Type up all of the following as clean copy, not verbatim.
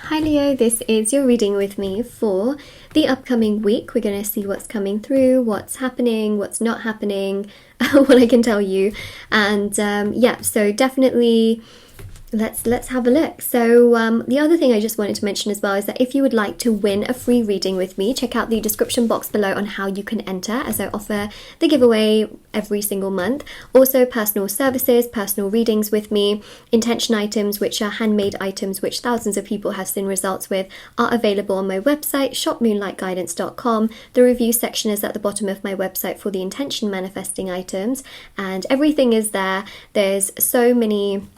Hi Leo, this is your reading with me for the upcoming week. We're going to see what's coming through, what's happening, what's not happening, what I can tell you. And yeah, so definitely let's have a look. So the other thing I just wanted to mention as well is that if you would like to win a free reading with me, check out the description box below on how you can enter, as I offer the giveaway every single month. Also personal services, personal readings with me, intention items, which are handmade items which thousands of people have seen results with, are available on my website shopmoonlightguidance.com. The review section is at the bottom of my website for the intention manifesting items, and everything is there. There's so many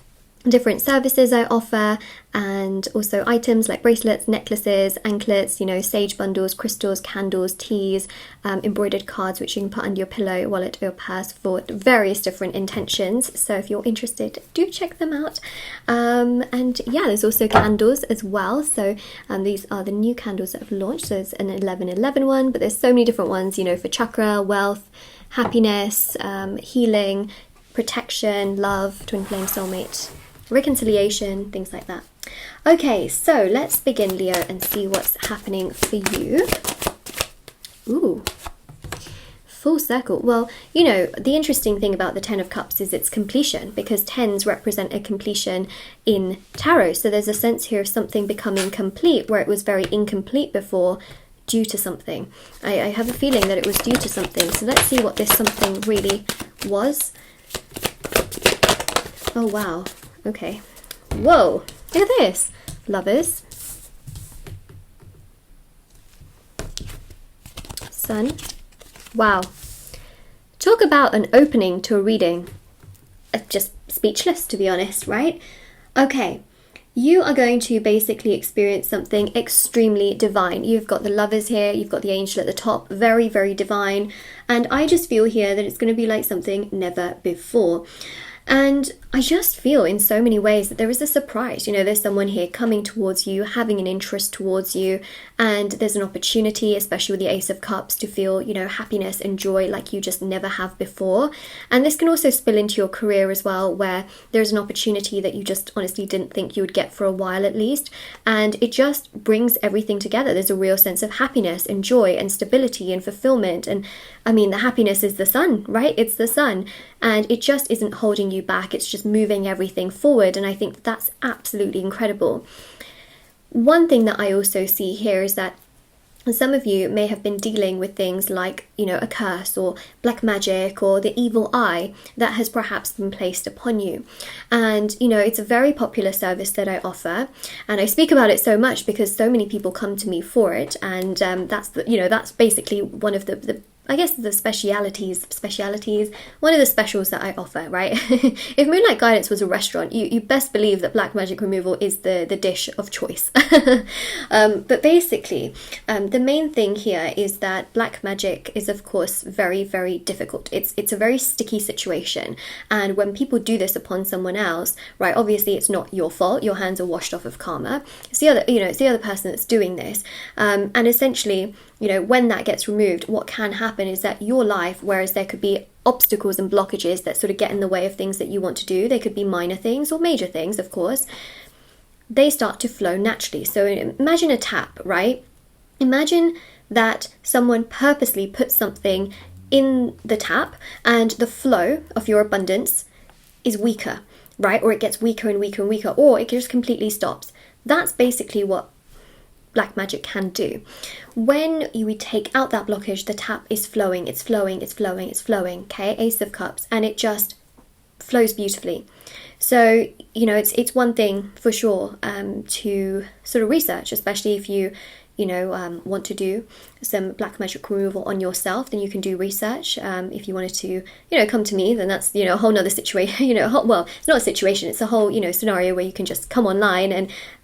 different services I offer, and also items like bracelets, necklaces, anklets, you know, sage bundles, crystals, candles, teas, embroidered cards which you can put under your pillow, wallet, or purse for various different intentions. So if you're interested, do check them out. And yeah, there's also candles as well. So these are the new candles that have launched. So there's an 11/11 one, but there's so many different ones, you know, for chakra, wealth, happiness, healing, protection, love, twin flame, soulmate, reconciliation, things like that. Okay, so let's begin, Leo, and see what's happening for you. Ooh, full circle. Well, you know, the interesting thing about the Ten of Cups is its completion, because tens represent a completion in tarot. So there's a sense here of something becoming complete where it was very incomplete before, due to something. I have a feeling that it was due to something. So let's see what this something really was. Oh, wow. Okay. Whoa, look at this. Lovers. Sun. Wow. Talk about an opening to a reading. Just speechless, to be honest, right? Okay. You are going to basically experience something extremely divine. You've got the Lovers here, you've got the Angel at the top, very, very divine. And I just feel here that it's going to be like something never before. And I just feel in so many ways that there is a surprise. You know, there's someone here coming towards you, having an interest towards you, and there's an opportunity, especially with the Ace of Cups, to feel, you know, happiness and joy like you just never have before. And this can also spill into your career as well, where there's an opportunity that you just honestly didn't think you would get for a while at least. And it just brings everything together. There's a real sense of happiness and joy and stability and fulfillment. And I mean, the happiness is the sun, right? It's the sun. And it just isn't holding you back. It's just moving everything forward. And I think that's absolutely incredible. One thing that I also see here is that some of you may have been dealing with things like, you know, a curse or black magic or the evil eye that has perhaps been placed upon you. And, you know, it's a very popular service that I offer. And I speak about it so much because so many people come to me for it. And that's, you know, that's basically one of the I guess the specialities, one of the specials that I offer, right? If Moonlight Guidance was a restaurant, you best believe that black magic removal is the dish of choice. But basically, the main thing here is that black magic is, of course, very, very difficult. It's a very sticky situation. And when people do this upon someone else, right, obviously it's not your fault. Your hands are washed off of karma. It's the other, you know, it's the other person that's doing this. And essentially, you know, when that gets removed, what can happen is that your life, whereas there could be obstacles and blockages that sort of get in the way of things that you want to do, they could be minor things or major things, of course, they start to flow naturally. So imagine a tap, right? Imagine that someone purposely puts something in the tap and the flow of your abundance is weaker, right? Or it gets weaker and weaker and weaker, or it just completely stops. That's basically what black magic can do. When you take out that blockage, the tap is flowing, it's flowing, it's flowing, it's flowing, okay? Ace of Cups, and it just flows beautifully. So, you know, it's one thing for sure to sort of research, especially if you want to do some black magic removal on yourself, then you can do research. If you wanted to, you know, come to me, then that's, you know, a whole nother situation, you know, well, it's not a situation, it's a whole, you know, scenario where you can just come online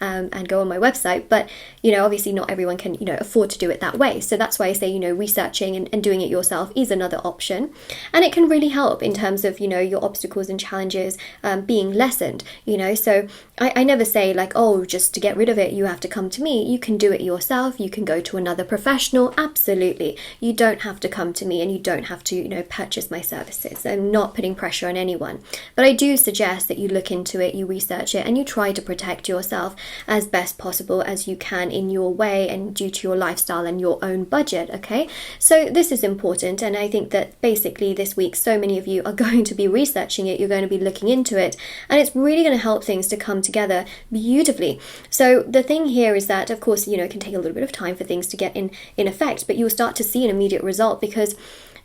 and go on my website. But, you know, obviously not everyone can, you know, afford to do it that way. So that's why I say, you know, researching and doing it yourself is another option. And it can really help in terms of, you know, your obstacles and challenges being lessened, you know. So I never say like, oh, just to get rid of it, you have to come to me. You can do it yourself. You can go to another professional. professional? Absolutely. You don't have to come to me, and you don't have to, you know, purchase my services. I'm not putting pressure on anyone. But I do suggest that you look into it, you research it, and you try to protect yourself as best possible as you can in your way and due to your lifestyle and your own budget, okay? So this is important, and I think that basically this week so many of you are going to be researching it, you're going to be looking into it, and it's really going to help things to come together beautifully. So the thing here is that, of course, you know, it can take a little bit of time for things to get in effect, but you'll start to see an immediate result, because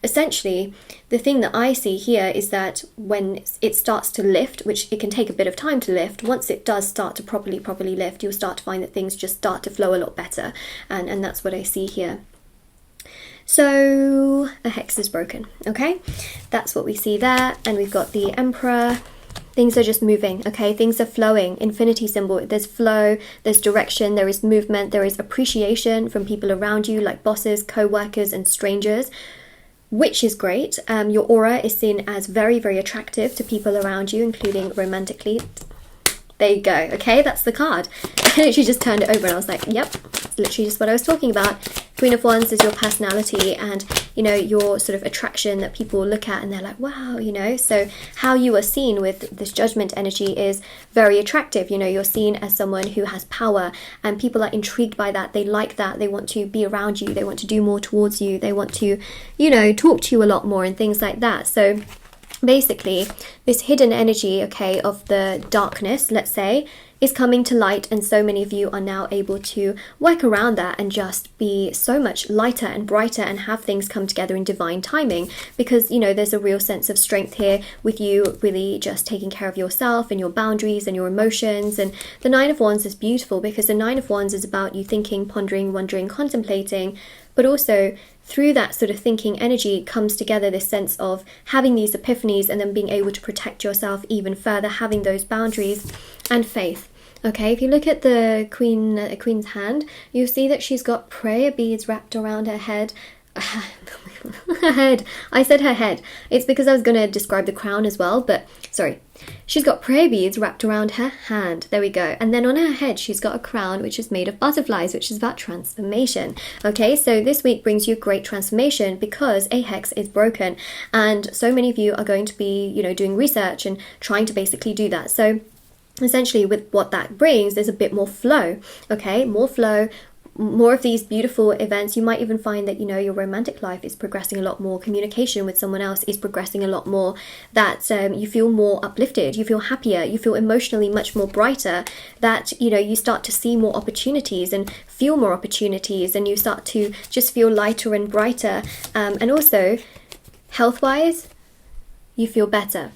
essentially the thing that I see here is that when it starts to lift, which it can take a bit of time to lift, once it does start to properly lift, you'll start to find that things just start to flow a lot better, and that's what I see here. So a hex is broken, okay? That's what we see there, and we've got the Emperor. Things are just moving, okay? Things are flowing. Infinity symbol. There's flow, there's direction, there is movement, there is appreciation from people around you, like bosses, co-workers, and strangers, which is great. Your aura is seen as very, very attractive to people around you, including romantically. There you go, okay? That's the card. I literally just turned it over and I was like, yep, it's literally just what I was talking about. Queen of Wands is your personality and, you know, your sort of attraction that people look at and they're like, wow, you know. So how you are seen with this Judgment energy is very attractive. You know, you're seen as someone who has power, and people are intrigued by that. They like that. They want to be around you. They want to do more towards you. They want to, you know, talk to you a lot more and things like that. So basically, this hidden energy, okay, of the darkness, let's say, is coming to light, and so many of you are now able to work around that and just be so much lighter and brighter and have things come together in divine timing, because, you know, there's a real sense of strength here with you really just taking care of yourself and your boundaries and your emotions. And the Nine of Wands is beautiful because the Nine of Wands is about you thinking, pondering, wondering, contemplating, but also through that sort of thinking energy comes together this sense of having these epiphanies and then being able to protect yourself even further, having those boundaries and faith. Okay, if you look at the Queen's hand, you'll see that she's got prayer beads wrapped around her head. Her head. I said her head. It's because I was going to describe the crown as well, but sorry. She's got prayer beads wrapped around her hand. There we go. And then on her head, she's got a crown which is made of butterflies, which is about transformation. Okay, so this week brings you great transformation because a hex is broken. And so many of you are going to be, you know, doing research and trying to basically do that. So essentially with what that brings, there's a bit more flow. Okay, more flow, more of these beautiful events. You might even find that, you know, your romantic life is progressing a lot more, communication with someone else is progressing a lot more, that you feel more uplifted, you feel happier, you feel emotionally much more brighter, that, you know, you start to see more opportunities and feel more opportunities, and you start to just feel lighter and brighter, and also health wise you feel better.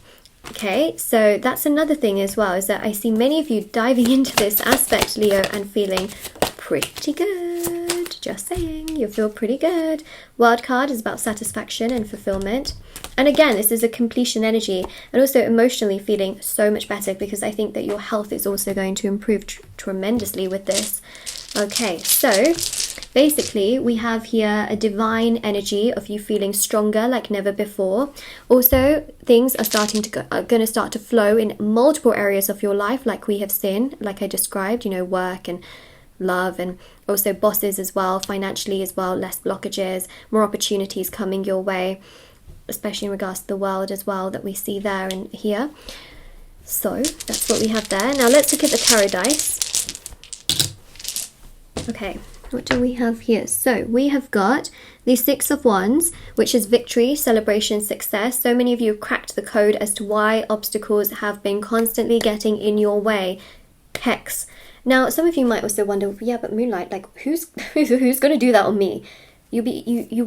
Okay, so that's another thing as well, is that I see many of you diving into this aspect, Leo, and feeling pretty good. Just saying, you feel pretty good. Wild card is about satisfaction and fulfillment. And again, this is a completion energy, and also emotionally feeling so much better, because I think that your health is also going to improve tremendously with this. Okay, so basically we have here a divine energy of you feeling stronger like never before. Also, things are going to start to flow in multiple areas of your life, like we have seen, like I described, you know, work and love, and also bosses as well, financially as well, less blockages, more opportunities coming your way, especially in regards to the world as well, that we see there and here. So that's what we have there. Now let's look at the tarot dice. Okay, what do we have here? So we have got the Six of Wands, which is victory, celebration, success. So many of you have cracked the code as to why obstacles have been constantly getting in your way. Hex. Now, some of you might also wonder, yeah, but Moonlight, like, who's going to do that on me? You'll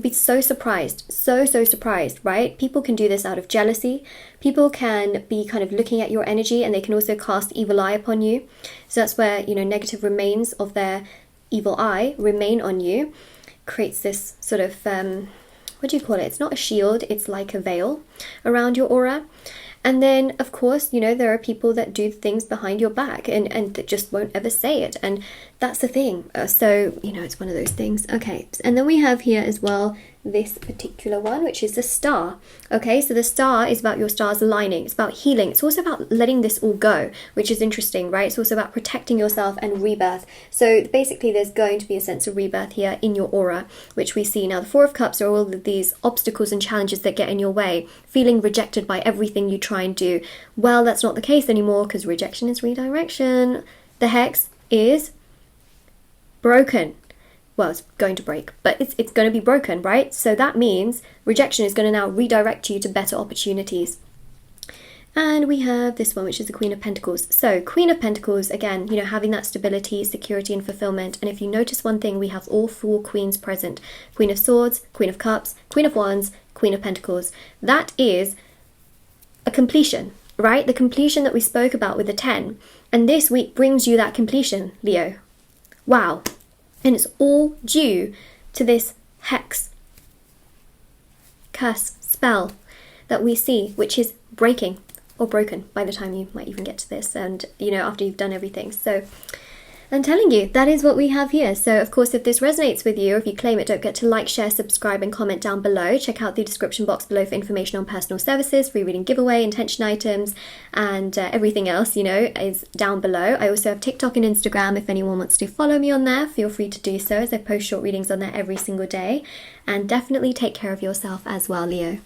be so surprised, so surprised, right? People can do this out of jealousy. People can be kind of looking at your energy, and they can also cast evil eye upon you. So that's where, you know, negative remains of their evil eye remain on you, creates this sort of what do you call it? It's not a shield, it's like a veil around your aura. And then, of course, you know, there are people that do things behind your back and that just won't ever say it. And that's the thing. So, you know, it's one of those things. Okay. And then we have here as well this particular one, which is the Star. Okay, so the Star is about your stars aligning. It's about healing. It's also about letting this all go, which is interesting, right? It's also about protecting yourself and rebirth. So basically there's going to be a sense of rebirth here in your aura, which we see now. The Four of Cups are all of these obstacles and challenges that get in your way, feeling rejected by everything you try and do. Well, that's not the case anymore, because rejection is redirection. The HEX is broken. Well, it's going to break, but it's going to be broken, right? So that means rejection is going to now redirect you to better opportunities. And we have this one, which is the Queen of Pentacles. So Queen of Pentacles, again, you know, having that stability, security and fulfillment. And if you notice one thing, we have all four queens present. Queen of Swords, Queen of Cups, Queen of Wands, Queen of Pentacles. That is a completion, right? The completion that we spoke about with the 10. And this week brings you that completion, Leo. Wow. And it's all due to this HEX curse spell that we see, which is breaking or broken by the time you might even get to this, and you know, after you've done everything. So I'm telling you, that is what we have here. So of course, if this resonates with you, or if you claim it, don't forget to like, share, subscribe and comment down below. Check out the description box below for information on personal services, free reading giveaway, intention items, and everything else, you know, is down below. I also have TikTok and Instagram. If anyone wants to follow me on there, feel free to do so, as I post short readings on there every single day. And definitely take care of yourself as well, Leo.